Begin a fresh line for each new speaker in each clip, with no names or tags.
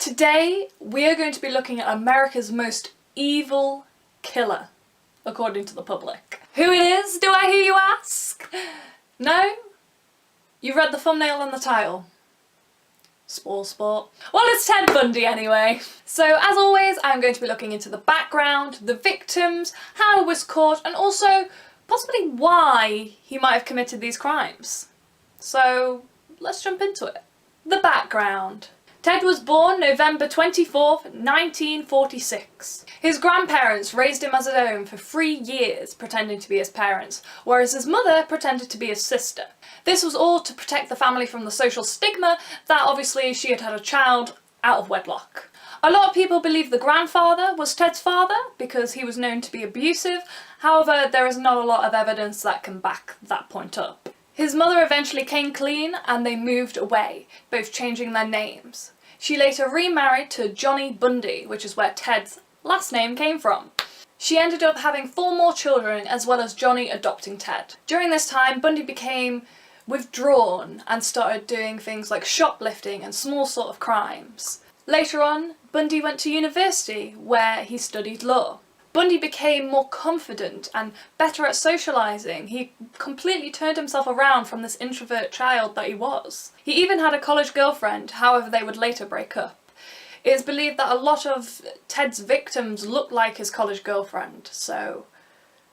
Today we are going to be looking at America's most evil killer, according to the public. Who it is, do I hear you ask? No? You read the thumbnail and the title. Sport. Well, it's Ted Bundy anyway. So as always, I'm going to be looking into the background, the victims, how he was caught, and also possibly why he might have committed these crimes. So let's jump into it. The background. Ted was born November 24th, 1946. His grandparents raised him as his own for 3 years, pretending to be his parents, whereas his mother pretended to be his sister. This was all to protect the family from the social stigma that obviously she had had a child out of wedlock. A lot of people believe the grandfather was Ted's father because he was known to be abusive, however there is not a lot of evidence that can back that point up. His mother eventually came clean and they moved away, both changing their names. She later remarried to Johnny Bundy, which is where Ted's last name came from. She ended up having 4 more children as well as Johnny adopting Ted. During this time, Bundy became withdrawn and started doing things like shoplifting and small sort of crimes. Later on, Bundy went to university where he studied law. Bundy became more confident and better at socialising. He completely turned himself around from this introvert child that he was. He even had a college girlfriend, however they would later break up. It is believed that a lot of Ted's victims looked like his college girlfriend, so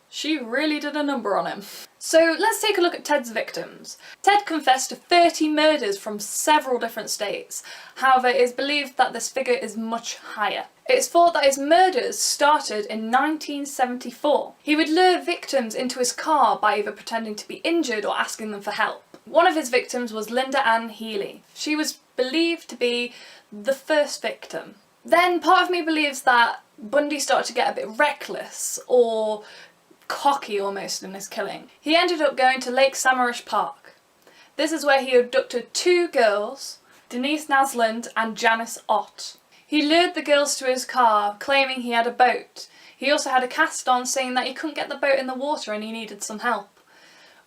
she really did a number on him. So let's take a look at Ted's victims. Ted confessed to 30 murders from several different states. However, it is believed that this figure is much higher. It is thought that his murders started in 1974. He would lure victims into his car by either pretending to be injured or asking them for help. One of his victims was Lynda Ann Healy. She was believed to be the first victim. Then part of me believes that Bundy started to get a bit reckless or cocky almost in his killing. He ended up going to Lake Samarish Park. This is where he abducted 2 girls, Denise Naslund and Janice Ott. He lured the girls to his car, claiming he had a boat. He also had a cast on saying that he couldn't get the boat in the water and he needed some help.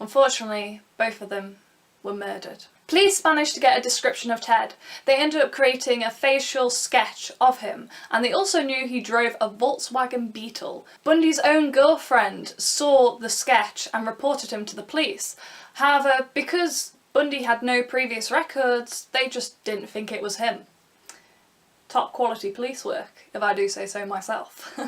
Unfortunately, both of them were murdered. Police managed to get a description of Ted. They ended up creating a facial sketch of him, and they also knew he drove a Volkswagen Beetle. Bundy's own girlfriend saw the sketch and reported him to the police. However, because Bundy had no previous records, they just didn't think it was him. Top quality police work, if I do say so myself.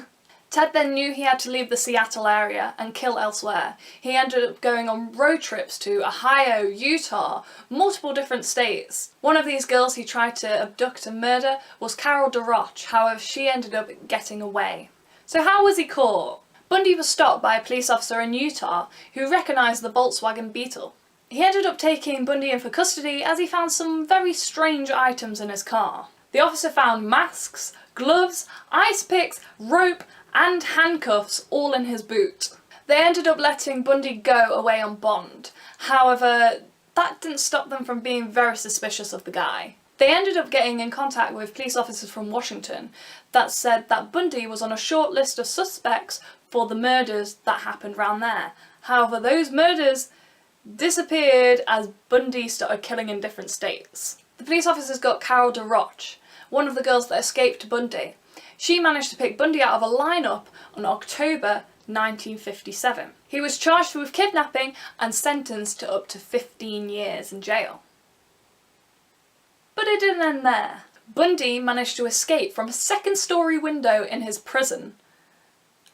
Ted then knew he had to leave the Seattle area and kill elsewhere. He ended up going on road trips to Ohio, Utah, multiple different states. One of these girls he tried to abduct and murder was Carol DeRoche, however she ended up getting away. So how was he caught? Bundy was stopped by a police officer in Utah who recognised the Volkswagen Beetle. He ended up taking Bundy in for custody as he found some very strange items in his car. The officer found masks, gloves, ice picks, rope, and handcuffs all in his boot. They ended up letting Bundy go away on bond. However, that didn't stop them from being very suspicious of the guy. They ended up getting in contact with police officers from Washington that said that Bundy was on a short list of suspects for the murders that happened around there. However, those murders disappeared as Bundy started killing in different states. The police officers got Carol DeRoche, one of the girls that escaped Bundy. She managed to pick Bundy out of a lineup on October 1957. He was charged with kidnapping and sentenced to up to 15 years in jail. But it didn't end there. Bundy managed to escape from a 2nd-story window in his prison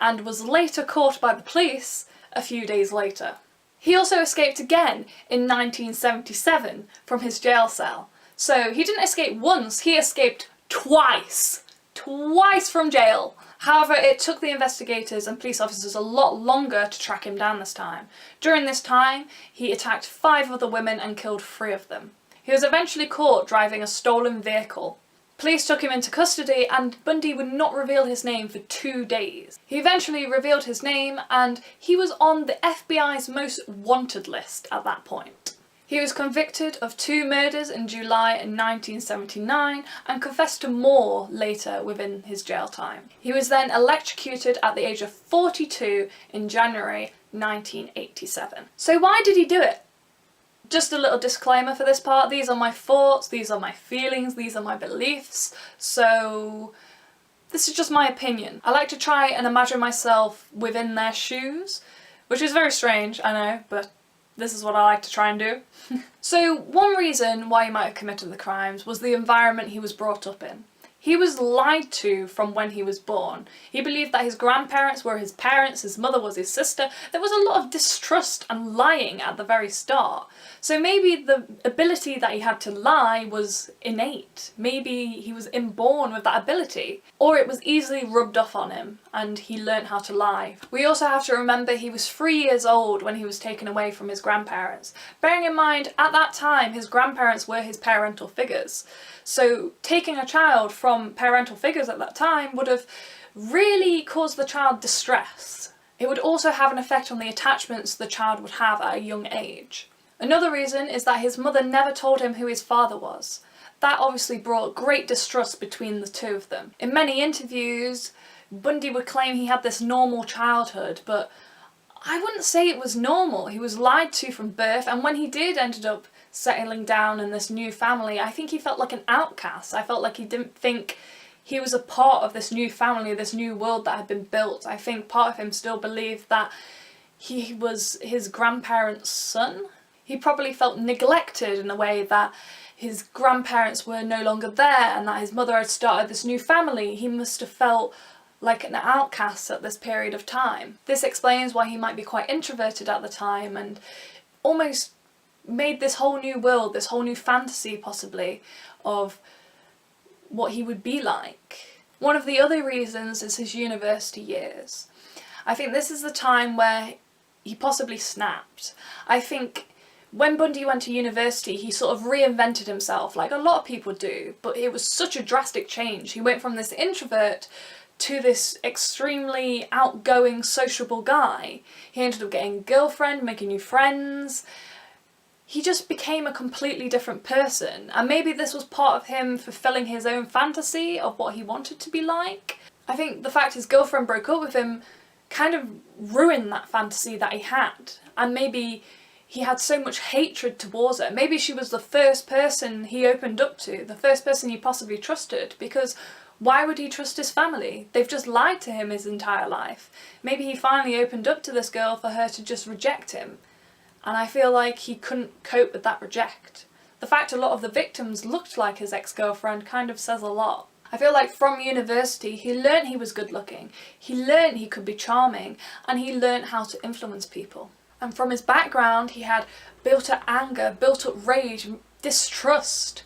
and was later caught by the police a few days later. He also escaped again in 1977 from his jail cell. So he didn't escape once, he escaped twice. Twice from jail. However, it took the investigators and police officers a lot longer to track him down this time. During this time, he attacked 5 other women and killed 3 of them. He was eventually caught driving a stolen vehicle. Police took him into custody and Bundy would not reveal his name for 2 days. He eventually revealed his name and he was on the FBI's most wanted list at that point. He was convicted of 2 murders in July 1979 and confessed to more later within his jail time. He was then electrocuted at the age of 42 in January 1987. So why did he do it? Just a little disclaimer for this part, these are my thoughts, these are my feelings, these are my beliefs, so this is just my opinion. I like to try and imagine myself within their shoes, which is very strange, I know, but this is what I like to try and do. So one reason why he might have committed the crimes was the environment he was brought up in. He was lied to from when he was born. He believed that his grandparents were his parents, his mother was his sister. There was a lot of distrust and lying at the very start. So maybe the ability that he had to lie was innate. Maybe he was inborn with that ability. Or it was easily rubbed off on him and he learned how to lie. We also have to remember he was 3 years old when he was taken away from his grandparents. Bearing in mind, at that time, his grandparents were his parental figures. So taking a child from parental figures at that time would have really caused the child distress. It would also have an effect on the attachments the child would have at a young age. Another reason is that his mother never told him who his father was. That obviously brought great distrust between the two of them. In many interviews, Bundy would claim he had this normal childhood, but I wouldn't say it was normal. He was lied to from birth, and when he did ended up settling down in this new family, I think he felt like an outcast. I felt like he didn't think he was a part of this new family, this new world that had been built. I think part of him still believed that he was his grandparents' son. He probably felt neglected in a way that his grandparents were no longer there and that his mother had started this new family. He must have felt like an outcast at this period of time. This explains why he might be quite introverted at the time and almost made this whole new world, this whole new fantasy possibly, of what he would be like. One of the other reasons is his university years. I think this is the time where he possibly snapped. I think when Bundy went to university, he sort of reinvented himself, like a lot of people do, but it was such a drastic change. He went from this introvert to this extremely outgoing, sociable guy. He ended up getting a girlfriend, making new friends. He just became a completely different person, and maybe this was part of him fulfilling his own fantasy of what he wanted to be like. I think the fact his girlfriend broke up with him kind of ruined that fantasy that he had, and maybe he had so much hatred towards her. Maybe she was the first person he opened up to, the first person he possibly trusted, because why would he trust his family? They've just lied to him his entire life. Maybe he finally opened up to this girl for her to just reject him. And I feel like he couldn't cope with that reject. The fact a lot of the victims looked like his ex-girlfriend kind of says a lot. I feel like from university he learned he was good looking, he learned he could be charming, and he learned how to influence people. And from his background he had built up anger, built up rage, distrust,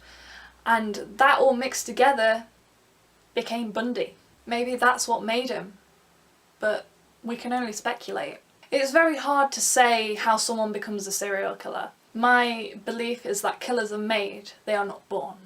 and that all mixed together became Bundy. Maybe that's what made him, but we can only speculate. It's very hard to say how someone becomes a serial killer. My belief is that killers are made, they are not born.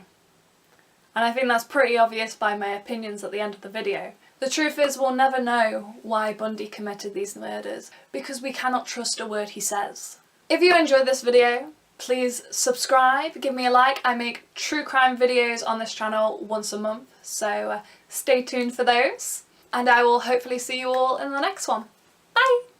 And I think that's pretty obvious by my opinions at the end of the video. The truth is we'll never know why Bundy committed these murders, because we cannot trust a word he says. If you enjoyed this video, please subscribe, give me a like. I make true crime videos on this channel once a month, so stay tuned for those. And I will hopefully see you all in the next one. Bye!